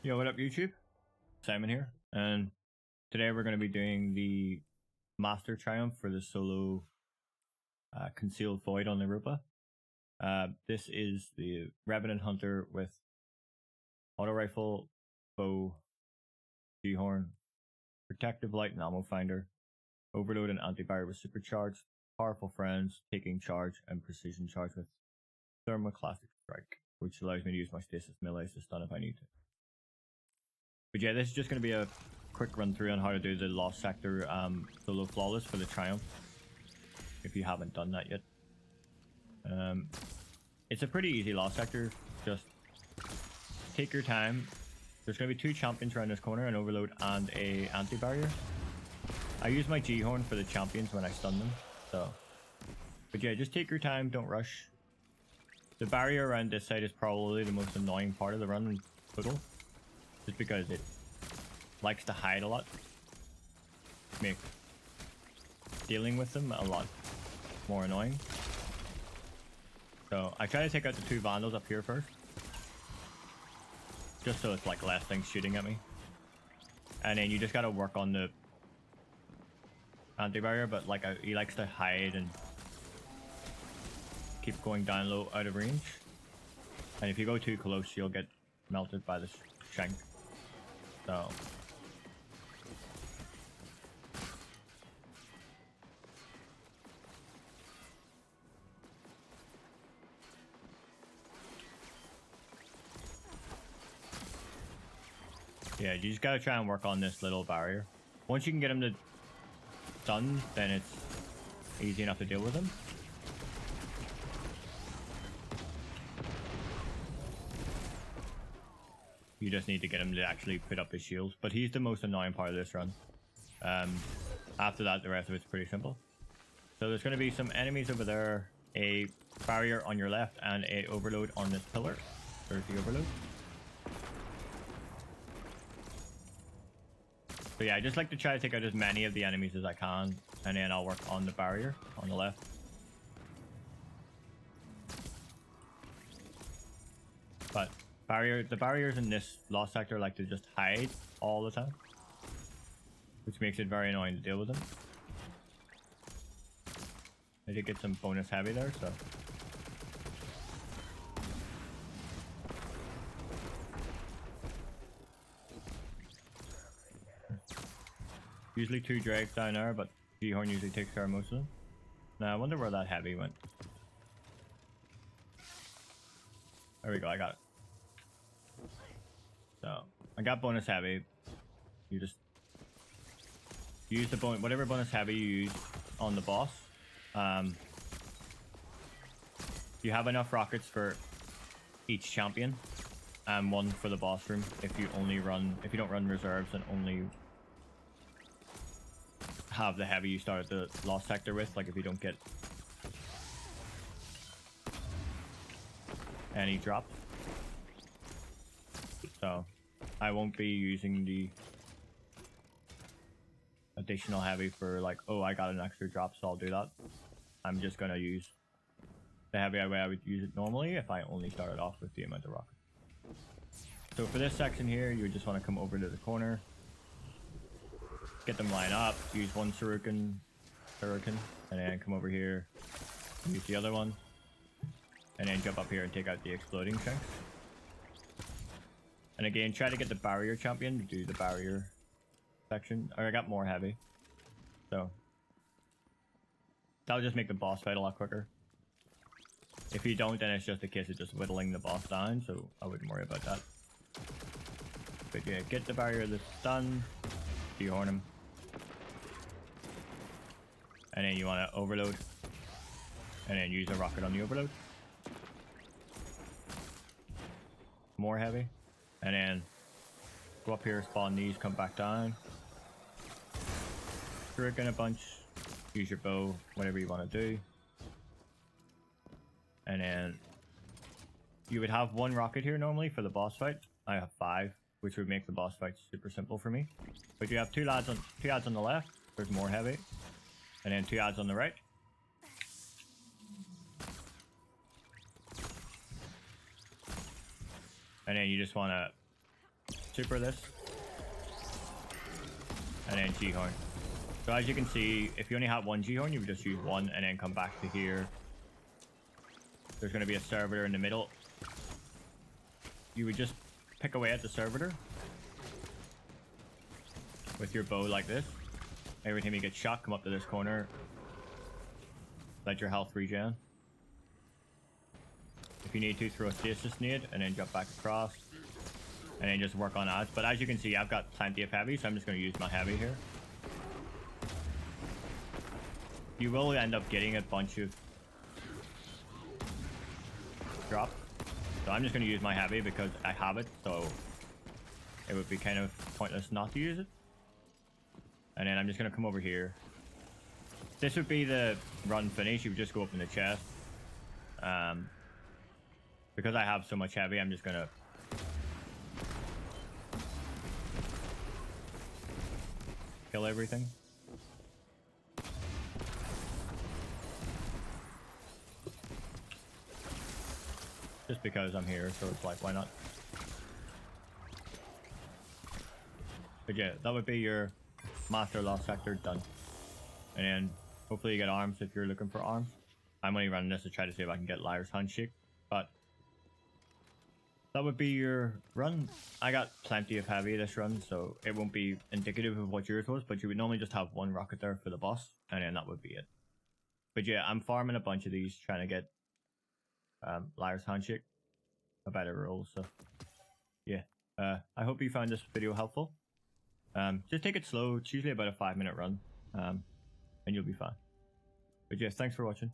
Yo, what up YouTube? Simon here, and today we're going to be doing the Master Triumph for the solo Concealed Void on Europa. This is the Revenant Hunter with Auto Rifle, Bow, G-Horn, Protective Light and Ammo Finder, Overload and Anti-Barrier with Supercharged, Powerful Friends, Taking Charge, and Precision Charge with Thermoclastic Strike, which allows me to use my Stasis Melee to stun if I need to. But yeah, this is just going to be a quick run through on how to do the Lost Sector solo flawless for the Triumph, if you haven't done that yet. It's a pretty easy Lost Sector, just take your time. There's going to be two champions around this corner, an Overload and a Anti-Barrier. I use my G-Horn for the champions when I stun them, so. But yeah, just take your time, don't rush. The barrier around this side is probably the most annoying part of the run in total. Just because it likes to hide a lot. Make dealing with them a lot more annoying. So I try to take out the two Vandals up here first. Just so it's like less things shooting at me. And then you just gotta work on the anti-barrier, but like he likes to hide and keep going down low out of range. And if you go too close, you'll get melted by the shank. So yeah, you just gotta try and work on this little barrier. Once you can get him to stun, then it's easy enough to deal with him. You just need to get him to actually put up his shield. But he's the most annoying part of this run. After that, the rest of it's pretty simple. So there's going to be some enemies over there, a barrier on your left, and a overload on this pillar. There's the overload. So yeah, I just like to try to take out as many of the enemies as I can, and then I'll work on the barrier on the left. But the barriers in this Lost Sector like to just hide all the time, which makes it very annoying to deal with them. I did get some bonus heavy there, so. Usually two Drakes down there, but G-Horn usually takes care of most of them. Now I wonder where that heavy went. There we go, I got it. So I got bonus heavy. You just use the whatever bonus heavy you use on the boss. You have enough rockets for each champion, and one for the boss room. If you don't run reserves and only have the heavy you started the Lost Sector with, like if you don't get any drops. So I won't be using the additional heavy for like, oh, I got an extra drop, so I'll do that. I'm just gonna use the heavy way I would use it normally if I only started off with the amount of rockets. So for this section here, you would just want to come over to the corner, get them line up, use one shuriken, and then come over here, use the other one, and then jump up here and take out the exploding shanks. And again, try to get the barrier champion to do the barrier section. Or I got more heavy. So that'll just make the boss fight a lot quicker. If you don't, then it's just a case of just whittling the boss down, so I wouldn't worry about that. But yeah, get the barrier that's done, G-Horn him. And then you want to overload. And then use a rocket on the overload. More heavy. And then go up here, spawn these, come back down. Shuriken a bunch. Use your bow, whatever you want to do. And then you would have one rocket here normally for the boss fight. I have 5, which would make the boss fight super simple for me. But you have two adds on the left. There's more heavy. And then 2 adds on the right. And then you just want to super this, and then G-Horn. So as you can see, if you only have one G-Horn, you would just use one and then come back to here. There's going to be a servitor in the middle. You would just pick away at the servitor with your bow like this. Every time you get shot, come up to this corner. Let your health regen. If you need to, throw a stasis nade and then jump back across. And then just work on odds. But as you can see, I've got plenty of heavy, so I'm just going to use my heavy here. You will end up getting a bunch of drop. So I'm just going to use my heavy because I have it, so it would be kind of pointless not to use it. And then I'm just going to come over here. This would be the run finish. You would just go up in the chest. Because I have so much heavy, I'm just going to kill everything. Just because I'm here, so it's like, why not? But yeah, that would be your Master Lost Sector done. And then hopefully you get arms if you're looking for arms. I'm only running this to try to see if I can get Liar's Handshake, but that would be your run. I got plenty of heavy this run, so it won't be indicative of what yours was, but you would normally just have one rocket there for the boss, and then that would be it. But yeah, I'm farming a bunch of these, trying to get Liar's Handshake, a better roll, so yeah. I hope you found this video helpful. Just take it slow. It's usually about a 5-minute run, and you'll be fine. But yeah, thanks for watching.